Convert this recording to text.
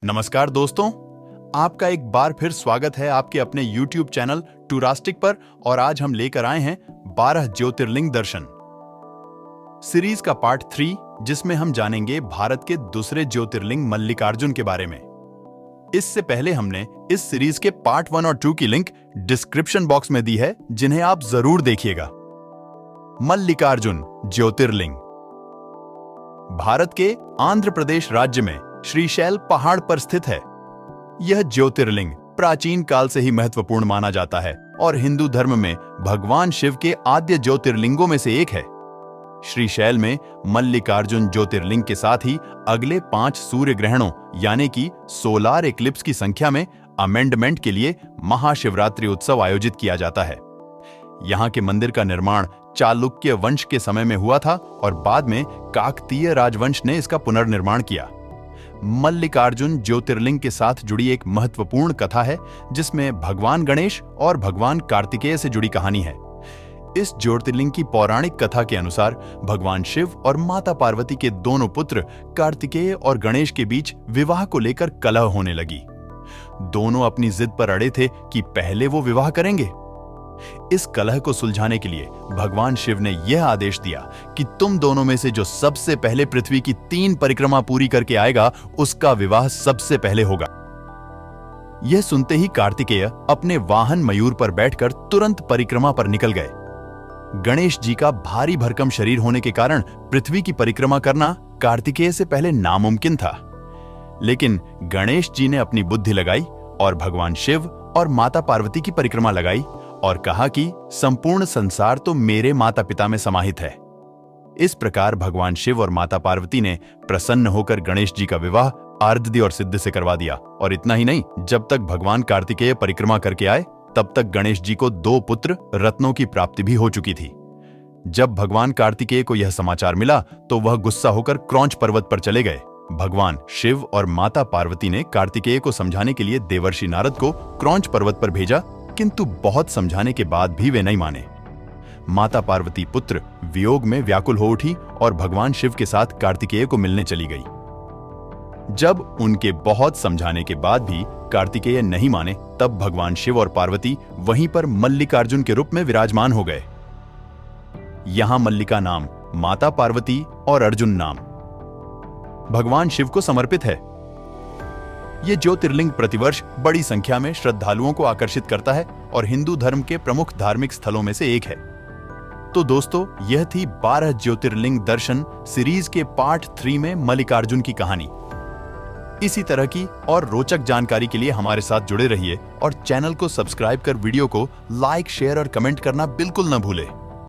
नमस्कार दोस्तों, आपका एक बार फिर स्वागत है आपके अपने YouTube चैनल टूरास्टिक पर। और आज हम लेकर आए हैं 12 ज्योतिर्लिंग दर्शन सीरीज का पार्ट 3, जिसमें हम जानेंगे भारत के दूसरे ज्योतिर्लिंग मल्लिकार्जुन के बारे में। इससे पहले हमने इस सीरीज के पार्ट 1 और 2 की लिंक डिस्क्रिप्शन बॉक्स में दी है, जिन्हें आप जरूर देखिएगा। मल्लिकार्जुन ज्योतिर्लिंग भारत के आंध्र प्रदेश राज्य में श्रीशैल पहाड़ पर स्थित है। यह ज्योतिर्लिंग प्राचीन काल से ही महत्वपूर्ण माना जाता है और हिंदू धर्म में भगवान शिव के आद्य ज्योतिर्लिंगों में से एक है। श्रीशैल में मल्लिकार्जुन ज्योतिर्लिंग के साथ ही अगले 5 सूर्य ग्रहणों यानी कि सोलार इक्लिप्स की संख्या में अमेंडमेंट के लिए महाशिवरात्रि उत्सव आयोजित किया जाता है। यहाँ के मंदिर का निर्माण चालुक्य वंश के समय में हुआ था और बाद में काकतीय राजवंश ने इसका पुनर्निर्माण किया। मल्लिकार्जुन ज्योतिर्लिंग के साथ जुड़ी एक महत्वपूर्ण कथा है, जिसमें भगवान गणेश और भगवान कार्तिकेय से जुड़ी कहानी है। इस ज्योतिर्लिंग की पौराणिक कथा के अनुसार भगवान शिव और माता पार्वती के दोनों पुत्र कार्तिकेय और गणेश के बीच विवाह को लेकर कलह होने लगी। दोनों अपनी जिद पर अड़े थे कि पहले वो विवाह करेंगे। इस कलह को सुलझाने के लिए भगवान शिव ने यह आदेश दिया कि तुम दोनों में से जो सबसे पहले पृथ्वी की 3 परिक्रमा पूरी करके आएगा, उसका विवाह सबसे पहले होगा। यह सुनते ही कार्तिकेय अपने वाहन मयूर पर बैठकर तुरंत परिक्रमा पर निकल गए। गणेश जी का भारी भरकम शरीर होने के कारण पृथ्वी की परिक्रमा करना कार्तिकेय से पहले नामुमकिन था। लेकिन गणेश जी ने अपनी बुद्धि लगाई और भगवान शिव और माता पार्वती की परिक्रमा लगाई और कहा कि संपूर्ण संसार तो मेरे माता पिता में समाहित है। इस प्रकार भगवान शिव और माता पार्वती ने प्रसन्न होकर गणेश जी का विवाह आर्द्य और सिद्ध से करवा दिया। और इतना ही नहीं, जब तक भगवान कार्तिकेय परिक्रमा करके आए, तब तक गणेश जी को 2 पुत्र रत्नों की प्राप्ति भी हो चुकी थी। जब भगवान कार्तिकेय को यह समाचार मिला तो वह गुस्सा होकर क्रौंच पर्वत पर चले गए। भगवान शिव और माता पार्वती ने कार्तिकेय को समझाने के लिए देवर्षि नारद को क्रौंच पर्वत पर भेजा, किंतु बहुत समझाने के बाद भी वे नहीं माने। माता पार्वती पुत्र वियोग में व्याकुल हो उठी और भगवान शिव के साथ कार्तिकेय को मिलने चली गई। जब उनके बहुत समझाने के बाद भी कार्तिकेय नहीं माने, तब भगवान शिव और पार्वती वहीं पर मल्लिकार्जुन के रूप में विराजमान हो गए। यहां मल्लिका नाम माता पार्वती और अर्जुन नाम भगवान शिव को समर्पित है। ये ज्योतिर्लिंग प्रतिवर्ष बड़ी संख्या में श्रद्धालुओं को आकर्षित करता है और हिंदू धर्म के प्रमुख धार्मिक स्थलों में से एक है। तो दोस्तों, यह थी 12 ज्योतिर्लिंग दर्शन सीरीज के पार्ट 3 में मल्लिकार्जुन की कहानी। इसी तरह की और रोचक जानकारी के लिए हमारे साथ जुड़े रहिए और चैनल को सब्सक्राइब कर वीडियो को लाइक, शेयर और कमेंट करना बिल्कुल न भूलें।